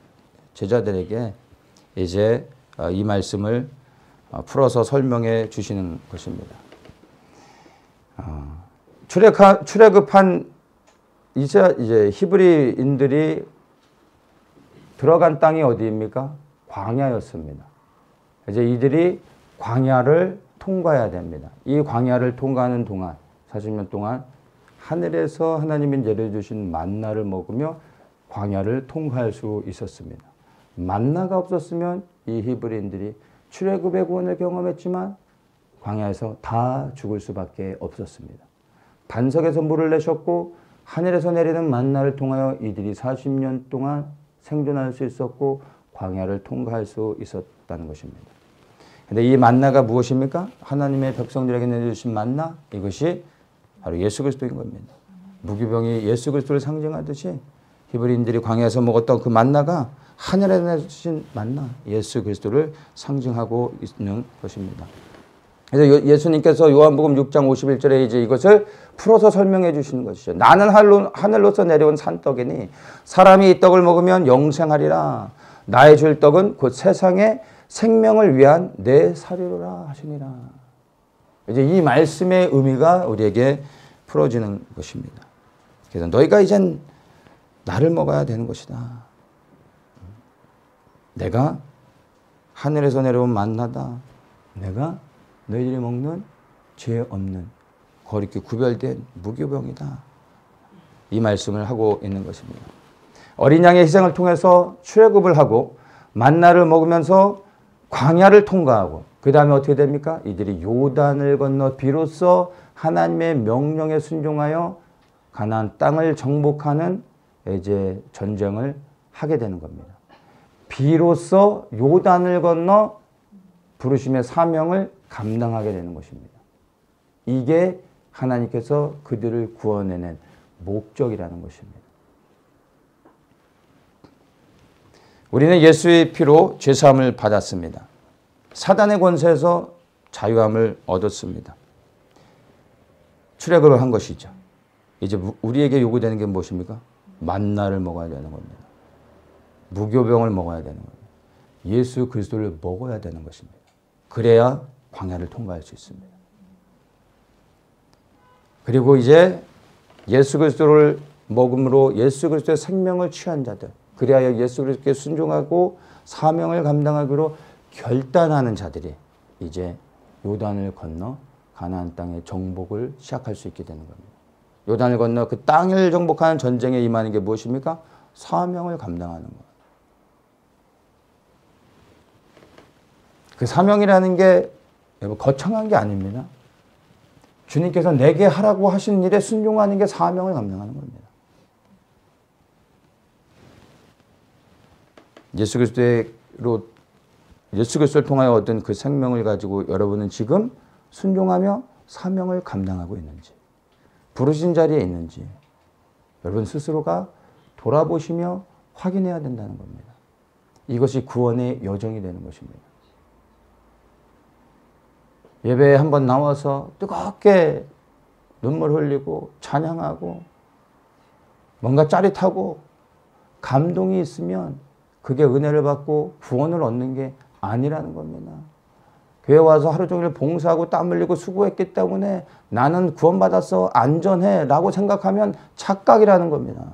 제자들에게 이제 이 말씀을 풀어서 설명해 주시는 것입니다. 출애굽한 이제 히브리인들이 들어간 땅이 어디입니까? 광야였습니다. 이제 이들이 광야를 통과해야 됩니다. 이 광야를 통과하는 동안 40년 동안 하늘에서 하나님이 내려주신 만나를 먹으며 광야를 통과할 수 있었습니다. 만나가 없었으면 이 히브리인들이 출애굽의 구원을 경험했지만 광야에서 다 죽을 수밖에 없었습니다. 반석에서 물을 내셨고 하늘에서 내리는 만나를 통하여 이들이 40년 동안 생존할 수 있었고 광야를 통과할 수 있었다는 것입니다. 그런데 이 만나가 무엇입니까? 하나님의 백성들에게 내려주신 만나, 이것이 바로 예수 그리스도인 겁니다. 무교병이 예수 그리스도를 상징하듯이 히브리인들이 광야에서 먹었던 그 만나가 하늘에서 내려주신 만나, 예수 그리스도를 상징하고 있는 것입니다. 그래서 예수님께서 요한복음 6장 51절에 이제 이것을 풀어서 설명해 주시는 것이죠. 나는 하늘로서 내려온 산떡이니 사람이 이 떡을 먹으면 영생하리라. 나의 줄 떡은 곧 세상의 생명을 위한 내 사료라 하시니라. 이제 이 말씀의 의미가 우리에게 풀어지는 것입니다. 그래서 너희가 이젠 나를 먹어야 되는 것이다. 내가 하늘에서 내려온 만나다. 내가 너희들이 먹는 죄 없는 거룩히 구별된 무교병이다. 이 말씀을 하고 있는 것입니다. 어린 양의 희생을 통해서 출애굽을 하고 만나를 먹으면서 광야를 통과하고 그 다음에 어떻게 됩니까? 이들이 요단을 건너 비로소 하나님의 명령에 순종하여 가나안 땅을 정복하는 이제 전쟁을 하게 되는 겁니다. 비로소 요단을 건너 부르심의 사명을 감당하게 되는 것입니다. 이게 하나님께서 그들을 구원해낸 목적이라는 것입니다. 우리는 예수의 피로 죄사함을 받았습니다. 사단의 권세에서 자유함을 얻었습니다. 출애굽을 한 것이죠. 이제 우리에게 요구되는 게 무엇입니까? 만나를 먹어야 되는 겁니다. 무교병을 먹어야 되는 겁니다. 예수 그리스도를 먹어야 되는 것입니다. 그래야 광야를 통과할 수 있습니다. 그리고 이제 예수 그리스도를 먹음으로 예수 그리스도의 생명을 취한 자들, 그리하여 예수 그리스도께 순종하고 사명을 감당하기로 결단하는 자들이 이제 요단을 건너 가나안 땅의 정복을 시작할 수 있게 되는 겁니다. 요단을 건너 그 땅을 정복하는 전쟁에 임하는 게 무엇입니까? 사명을 감당하는 것. 그 사명이라는 게 거창한 게 아닙니다. 주님께서 내게 하라고 하신 일에 순종하는 게 사명을 감당하는 겁니다. 예수 그리스도를 통하여 얻은 그 생명을 가지고 여러분은 지금 순종하며 사명을 감당하고 있는지, 부르신 자리에 있는지 여러분 스스로가 돌아보시며 확인해야 된다는 겁니다. 이것이 구원의 여정이 되는 것입니다. 예배에 한번 나와서 뜨겁게 눈물 흘리고 찬양하고 뭔가 짜릿하고 감동이 있으면 그게 은혜를 받고 구원을 얻는 게 아니라는 겁니다. 교회 와서 하루 종일 봉사하고 땀 흘리고 수고했기 때문에 나는 구원받아서 안전해 라고 생각하면 착각이라는 겁니다.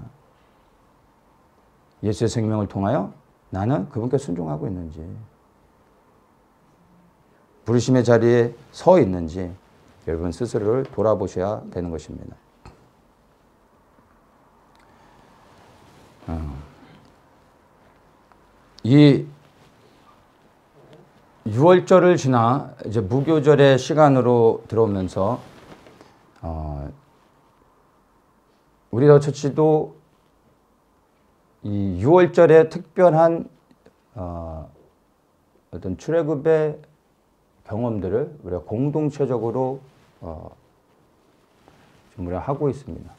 예수의 생명을 통하여 나는 그분께 순종하고 있는지, 부르심의 자리에 서 있는지 여러분 스스로를 돌아보셔야 되는 것입니다. 이 6월절을 지나 이제 무교절의 시간으로 들어오면서 우리 더 처치도 이 6월절의 특별한 어떤 출애굽의 경험들을 우리가 공동체적으로 지금 우리가 하고 있습니다.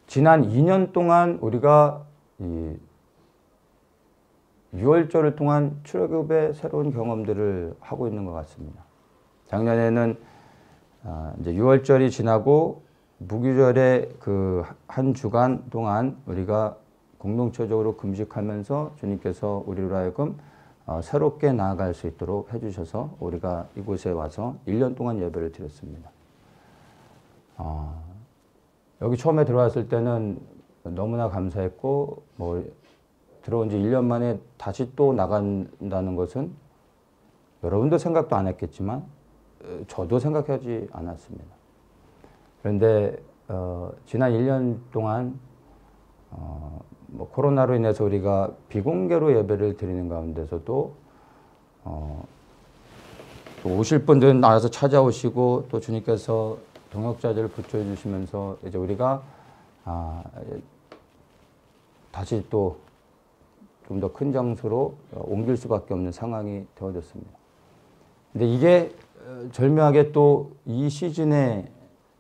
지난 2년 동안 우리가 이 6월절을 통한 출애굽의 새로운 경험들을 하고 있는 것 같습니다. 작년에는 이제 6월절이 지나고 무교절의 그 한 주간 동안 우리가 공동체적으로 금식하면서 주님께서 우리로 하여금 새롭게 나아갈 수 있도록 해주셔서 우리가 이곳에 와서 1년 동안 예배를 드렸습니다. 여기 처음에 들어왔을 때는 너무나 감사했고 들어온 지 1년 만에 다시 또 나간다는 것은 여러분도 생각도 안 했겠지만 저도 생각하지 않았습니다. 그런데 지난 1년 동안 코로나로 인해서 우리가 비공개로 예배를 드리는 가운데서도 또 오실 분들은 나와서 찾아오시고 또 주님께서 동역자들을 붙여 주시면서 이제 우리가 다시 또 좀 더 큰 장소로 옮길 수밖에 없는 상황이 되어졌습니다. 근데 이게 절묘하게 또 이 시즌에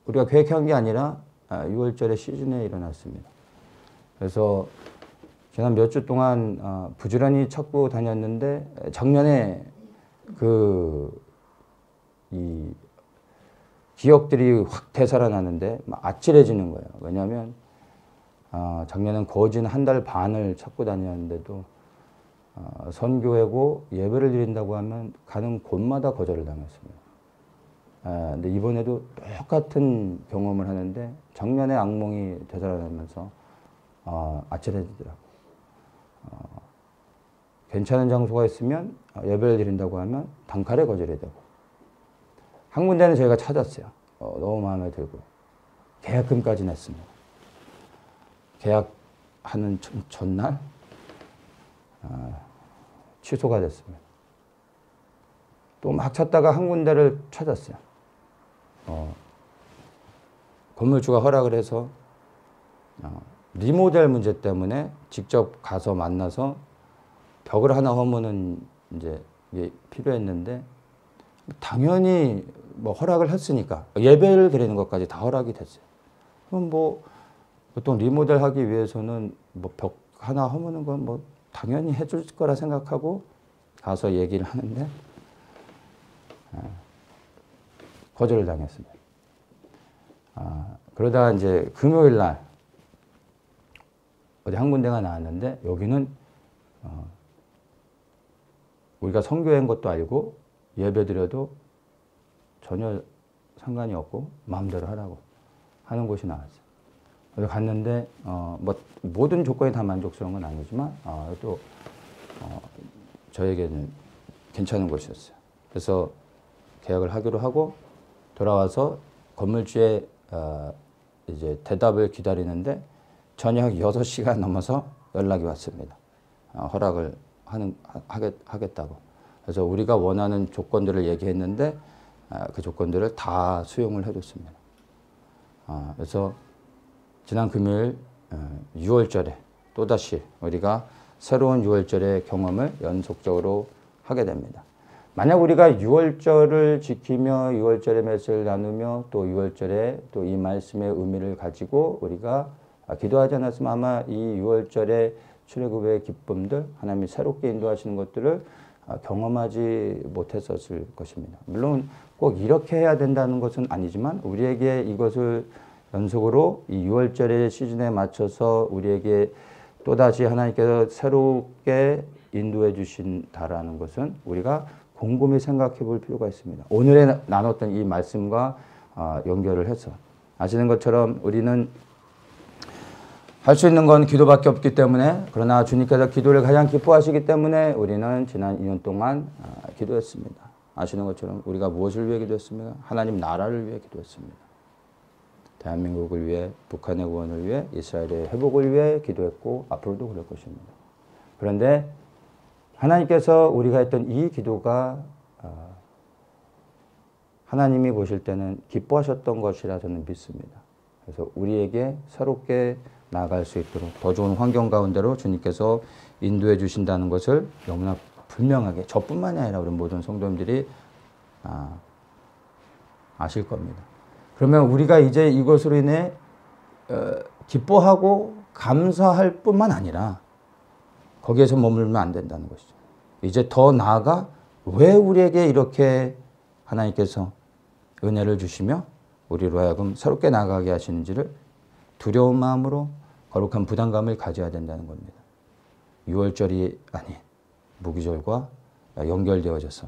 우리가 계획한 게 아니라 6월절의 시즌에 일어났습니다. 그래서 지난 몇 주 동안 부지런히 찾고 다녔는데 작년에 이 기억들이 확 되살아나는데 막 아찔해지는 거예요. 왜냐하면 작년엔 거진 한 달 반을 찾고 다녔는데도 선교회고 예배를 드린다고 하면 가는 곳마다 거절을 당했습니다. 근데 이번에도 똑같은 경험을 하는데 작년에 악몽이 되살아나면서 아찔해지더라고요. 괜찮은 장소가 있으면 예배를 드린다고 하면 단칼에 거절이 되고 한 군데는 저희가 찾았어요. 너무 마음에 들고 계약금까지 냈습니다. 계약하는 전날 취소가 됐습니다. 또 막 찾다가 한 군데를 찾았어요. 건물주가 허락을 해서 리모델 문제 때문에 직접 가서 만나서 벽을 하나 허무는 이제 이게 필요했는데 당연히 뭐 허락을 했으니까 예배를 드리는 것까지 다 허락이 됐어요. 그럼 뭐 보통 리모델 하기 위해서는 뭐 벽 하나 허무는 건 뭐 당연히 해줄 거라 생각하고 가서 얘기를 하는데 거절을 당했습니다. 그러다 이제 금요일 날 어디 한 군데가 나왔는데 여기는 우리가 선교회인 것도 알고 예배 드려도 전혀 상관이 없고 마음대로 하라고 하는 곳이 나왔어요. 그래서 갔는데 뭐 모든 조건이 다 만족스러운 건 아니지만 또 저에게는 괜찮은 곳이었어요. 그래서 계약을 하기로 하고 돌아와서 건물주에 이제 대답을 기다리는데 저녁 6시가 넘어서 연락이 왔습니다. 허락을 하겠다고. 그래서 우리가 원하는 조건들을 얘기했는데 그 조건들을 다 수용을 해줬습니다. 그래서 지난 금요일 6월절에 또다시 우리가 새로운 6월절의 경험을 연속적으로 하게 됩니다. 만약 우리가 6월절을 지키며 6월절의 메시지를 나누며 또 6월절에 또 이 말씀의 의미를 가지고 우리가 기도하지 않았으면 아마 이 6월절의 출애굽의 기쁨들, 하나님이 새롭게 인도하시는 것들을 경험하지 못했었을 것입니다. 물론 꼭 이렇게 해야 된다는 것은 아니지만 우리에게 이것을 연속으로 이 6월절의 시즌에 맞춰서 우리에게 또다시 하나님께서 새롭게 인도해 주신다라는 것은 우리가 곰곰이 생각해 볼 필요가 있습니다. 오늘에 나눴던 이 말씀과 연결을 해서 아시는 것처럼 우리는 할 수 있는 건 기도밖에 없기 때문에 그러나 주님께서 기도를 가장 기뻐하시기 때문에 우리는 지난 2년 동안 기도했습니다. 아시는 것처럼 우리가 무엇을 위해 기도했습니까? 하나님 나라를 위해 기도했습니다. 대한민국을 위해, 북한의 구원을 위해, 이스라엘의 회복을 위해 기도했고 앞으로도 그럴 것입니다. 그런데 하나님께서 우리가 했던 이 기도가 하나님이 보실 때는 기뻐하셨던 것이라 저는 믿습니다. 그래서 우리에게 새롭게 나아갈 수 있도록 더 좋은 환경 가운데로 주님께서 인도해 주신다는 것을 너무나 분명하게 저뿐만이 아니라 우리 모든 성도님들이 아실 겁니다. 그러면 우리가 이제 이것으로 인해 기뻐하고 감사할 뿐만 아니라 거기에서 머물면 안 된다는 것이죠. 이제 더 나아가 왜 우리에게 이렇게 하나님께서 은혜를 주시며 우리로 하여금 새롭게 나아가게 하시는지를 두려운 마음으로 거룩한 부담감을 가져야 된다는 겁니다. 6월절이 아닌 무기절과 연결되어져서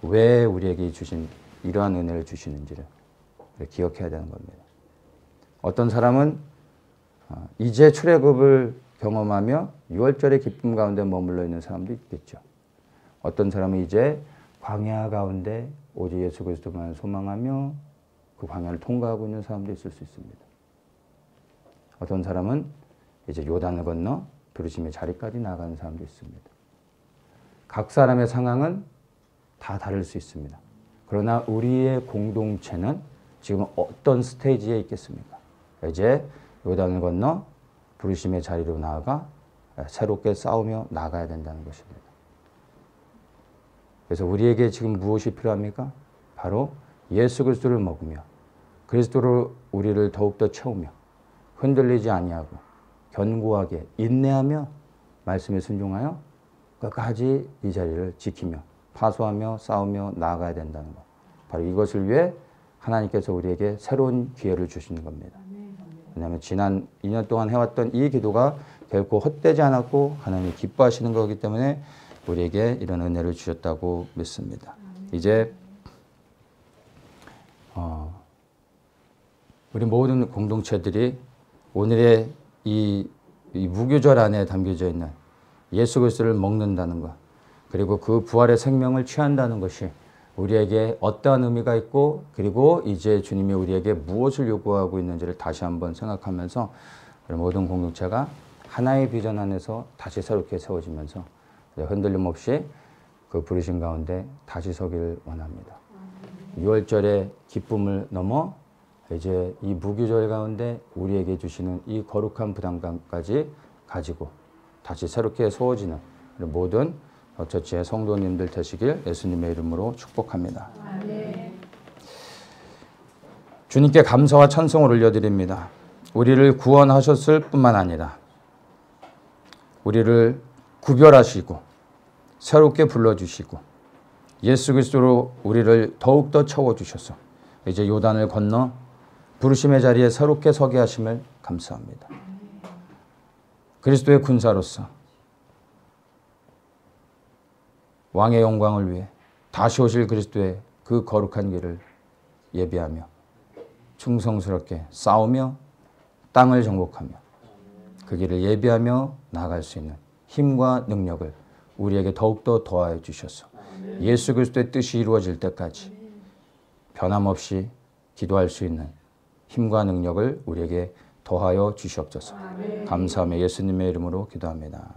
왜 우리에게 주신 이러한 은혜를 주시는지를 기억해야 되는 겁니다. 어떤 사람은 이제 출애굽을 경험하며 6월절의 기쁨 가운데 머물러 있는 사람도 있겠죠. 어떤 사람은 이제 광야 가운데 오직 예수 그리스도만 소망하며 그 광야를 통과하고 있는 사람도 있을 수 있습니다. 어떤 사람은 이제 요단을 건너 부르심의 자리까지 나가는 사람도 있습니다. 각 사람의 상황은 다 다를 수 있습니다. 그러나 우리의 공동체는 지금 어떤 스테이지에 있겠습니까? 이제 요단을 건너 부르심의 자리로 나아가 새롭게 싸우며 나가야 된다는 것입니다. 그래서 우리에게 지금 무엇이 필요합니까? 바로 예수 그리스도를 먹으며 그리스도로 우리를 더욱더 채우며 흔들리지 아니하고 견고하게 인내하며 말씀에 순종하여 끝까지 이 자리를 지키며 파수하며 싸우며 나아가야 된다는 것. 바로 이것을 위해 하나님께서 우리에게 새로운 기회를 주시는 겁니다. 왜냐하면 지난 2년 동안 해왔던 이 기도가 결코 헛되지 않았고 하나님이 기뻐하시는 거기 때문에 우리에게 이런 은혜를 주셨다고 믿습니다. 이제 우리 모든 공동체들이 오늘의 이 무교절 안에 담겨져 있는 예수 그리스도를 먹는다는 것, 그리고 그 부활의 생명을 취한다는 것이 우리에게 어떠한 의미가 있고, 그리고 이제 주님이 우리에게 무엇을 요구하고 있는지를 다시 한번 생각하면서 우리 모든 공동체가 하나의 비전 안에서 다시 새롭게 세워지면서 흔들림 없이 그 부르심 가운데 다시 서기를 원합니다. 6월절의 기쁨을 넘어 이제 이 무교절 가운데 우리에게 주시는 이 거룩한 부담감까지 가지고 다시 새롭게 세워지는 모든 어처치의 성도님들 되시길 예수님의 이름으로 축복합니다. 주님께 감사와 찬송을 올려드립니다. 우리를 구원하셨을 뿐만 아니라 우리를 구별하시고 새롭게 불러주시고 예수 그리스도로 우리를 더욱더 채워주셔서 이제 요단을 건너 부르심의 자리에 새롭게 서게 하심을 감사합니다. 그리스도의 군사로서 왕의 영광을 위해 다시 오실 그리스도의 그 거룩한 길을 예비하며 충성스럽게 싸우며 땅을 정복하며 그 길을 예비하며 나아갈 수 있는 힘과 능력을 우리에게 더욱더 더하여 주셔서 예수 그리스도의 뜻이 이루어질 때까지 변함없이 기도할 수 있는 힘과 능력을 우리에게 더하여 주시옵소서. 감사하며 예수님의 이름으로 기도합니다.